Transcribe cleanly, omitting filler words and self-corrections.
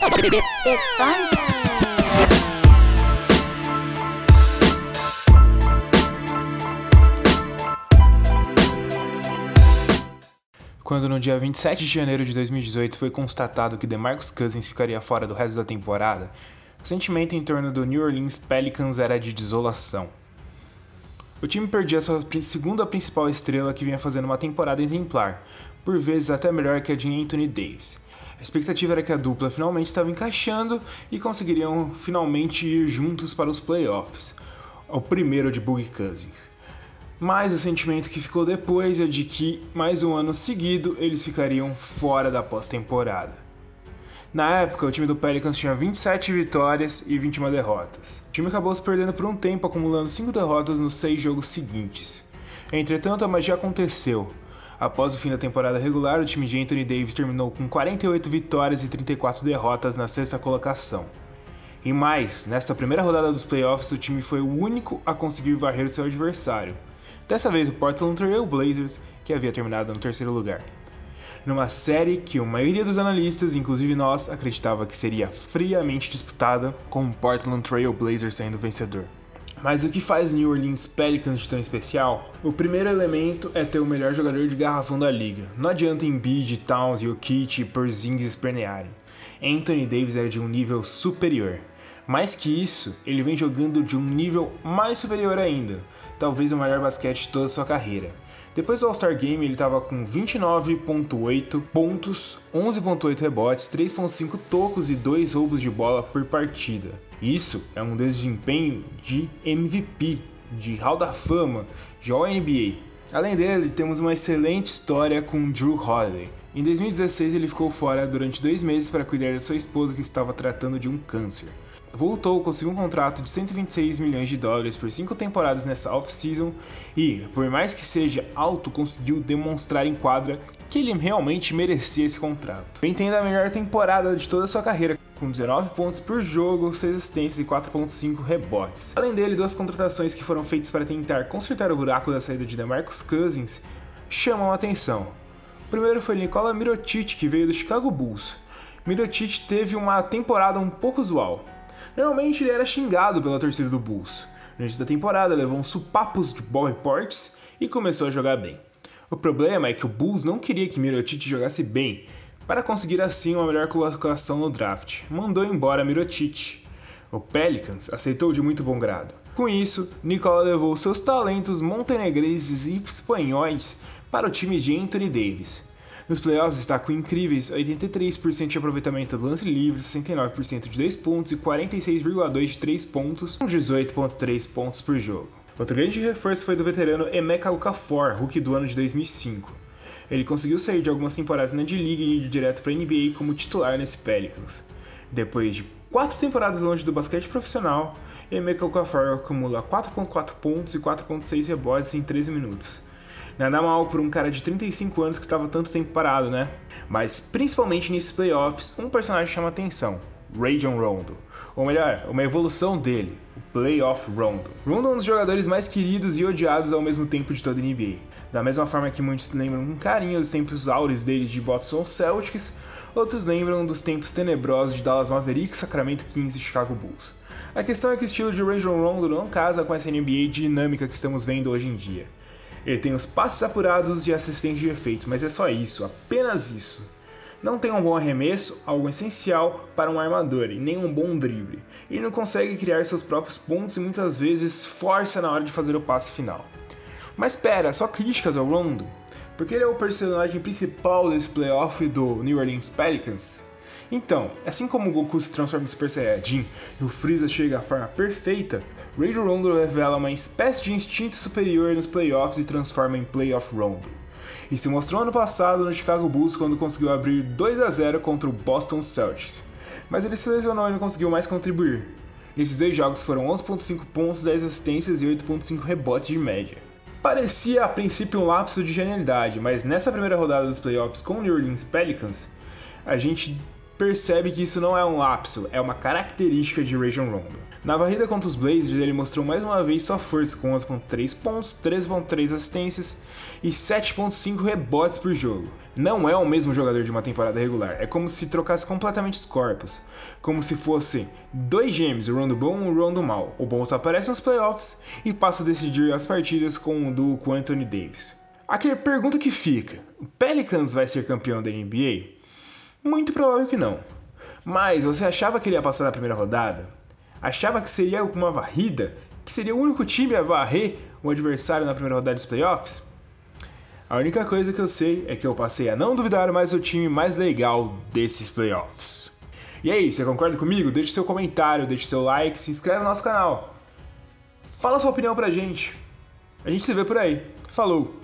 It's fun time. Quando no dia 27 de janeiro de 2018 foi constatado que DeMarcus Cousins ficaria fora do resto da temporada, o sentimento em torno do New Orleans Pelicans era de desolação. O time perdia sua segunda principal estrela, que vinha fazendo uma temporada exemplar, por vezes até melhor que a de Anthony Davis. A expectativa era que a dupla finalmente estava encaixando e conseguiriam finalmente ir juntos para os playoffs, o primeiro de Boogie Cousins. Mas o sentimento que ficou depois é de que, mais um ano seguido, eles ficariam fora da pós-temporada. Na época, o time do Pelicans tinha 27 vitórias e 21 derrotas. O time acabou se perdendo por um tempo, acumulando 5 derrotas nos 6 jogos seguintes. Entretanto, a magia aconteceu. Após o fim da temporada regular, o time de Anthony Davis terminou com 48 vitórias e 34 derrotas na sexta colocação. E mais, nesta primeira rodada dos playoffs, o time foi o único a conseguir varrer o seu adversário. Dessa vez o Portland Trail Blazers, que havia terminado no terceiro lugar. Numa série que a maioria dos analistas, inclusive nós, acreditava que seria friamente disputada, com o Portland Trail Blazers sendo vencedor. Mas o que faz o New Orleans Pelicans de tão especial? O primeiro elemento é ter o melhor jogador de garrafão da liga. Não adianta Embiid, Towns, Jokic e Porzingis espernearem. Anthony Davis é de um nível superior. Mais que isso, ele vem jogando de um nível mais superior ainda, talvez o melhor basquete de toda a sua carreira. Depois do All-Star Game, ele estava com 29,8 pontos, 11,8 rebotes, 3,5 tocos e 2 roubos de bola por partida. Isso é um desempenho de MVP, de Hall da Fama, de All-NBA. Além dele, temos uma excelente história com Jrue Holiday. Em 2016, ele ficou fora durante 2 meses para cuidar da sua esposa, que estava tratando de um câncer. Voltou, conseguiu um contrato de 126 milhões de dólares por 5 temporadas nessa off-season e, por mais que seja alto, conseguiu demonstrar em quadra que ele realmente merecia esse contrato. Vem tendo a melhor temporada de toda a sua carreira, com 19 pontos por jogo, 6 assistências e 4,5 rebotes. Além dele, 2 contratações que foram feitas para tentar consertar o buraco da saída de DeMarcus Cousins chamam a atenção. O primeiro foi Nikola Mirotic, que veio do Chicago Bulls. Mirotic teve uma temporada um pouco usual. Normalmente ele era xingado pela torcida do Bulls. No início da temporada levou uns supapos de ball reports e começou a jogar bem. O problema é que o Bulls não queria que Mirotic jogasse bem, para conseguir assim uma melhor colocação no draft. Mandou embora Mirotic. O Pelicans aceitou de muito bom grado. Com isso, Nikola levou seus talentos montenegreses e espanhóis para o time de Anthony Davis. Nos playoffs está com incríveis 83% de aproveitamento do lance livre, 69% de 2 pontos e 46,2% de 3 pontos, com 18,3 pontos por jogo. Outro grande reforço foi do veterano Emeka Okafor, rookie do ano de 2005. Ele conseguiu sair de algumas temporadas na D-League e ir direto para a NBA como titular nesse Pelicans. Depois de 4 temporadas longe do basquete profissional, Emeka Okafor acumula 4,4 pontos e 4,6 rebotes em 13 minutos. Nada mal por um cara de 35 anos que estava tanto tempo parado, né? Mas, principalmente nesses playoffs, um personagem chama atenção: Rajon Rondo. Ou melhor, uma evolução dele, o Playoff Rondo. Rondo é um dos jogadores mais queridos e odiados ao mesmo tempo de toda a NBA. Da mesma forma que muitos lembram com carinho dos tempos áureos dele de Boston Celtics, outros lembram dos tempos tenebrosos de Dallas Mavericks, Sacramento Kings e Chicago Bulls. A questão é que o estilo de Rajon Rondo não casa com essa NBA dinâmica que estamos vendo hoje em dia. Ele tem os passes apurados de assistente de efeitos, mas é só isso, apenas isso. Não tem um bom arremesso, algo essencial para um armador, e nem um bom drible. Ele não consegue criar seus próprios pontos e muitas vezes força na hora de fazer o passe final. Mas pera, só críticas ao Rondo? Porque ele é o personagem principal desse playoff do New Orleans Pelicans? Então, assim como o Goku se transforma em Super Saiyajin e o Freeza chega à forma perfeita, Rajon Rondo revela uma espécie de instinto superior nos playoffs e transforma em Playoff Rondo. E se mostrou ano passado no Chicago Bulls quando conseguiu abrir 2-0 contra o Boston Celtics. Mas ele se lesionou e não conseguiu mais contribuir. Nesses 2 jogos foram 11,5 pontos, 10 assistências e 8,5 rebotes de média. Parecia a princípio um lapso de genialidade, mas nessa primeira rodada dos playoffs com o New Orleans Pelicans, a gente percebe que isso não é um lapso, é uma característica de Rajon Rondo. Na varrida contra os Blazers, ele mostrou mais uma vez sua força com 11.3 pontos, 13.3 assistências e 7.5 rebotes por jogo. Não é o mesmo jogador de uma temporada regular, é como se trocasse completamente os corpos, como se fossem dois gêmeos, o Rondo bom e o Rondo mal. O bom só aparece nos playoffs e passa a decidir as partidas com o duo com Anthony Davis. Aqui pergunta que fica, o Pelicans vai ser campeão da NBA? Muito provável que não. Mas você achava que ele ia passar na primeira rodada? Achava que seria uma varrida? Que seria o único time a varrer o adversário na primeira rodada dos playoffs? A única coisa que eu sei é que eu passei a não duvidar mais do time mais legal desses playoffs. E aí, você concorda comigo? Deixe seu comentário, deixe seu like, se inscreve no nosso canal. Fala sua opinião pra gente. A gente se vê por aí. Falou!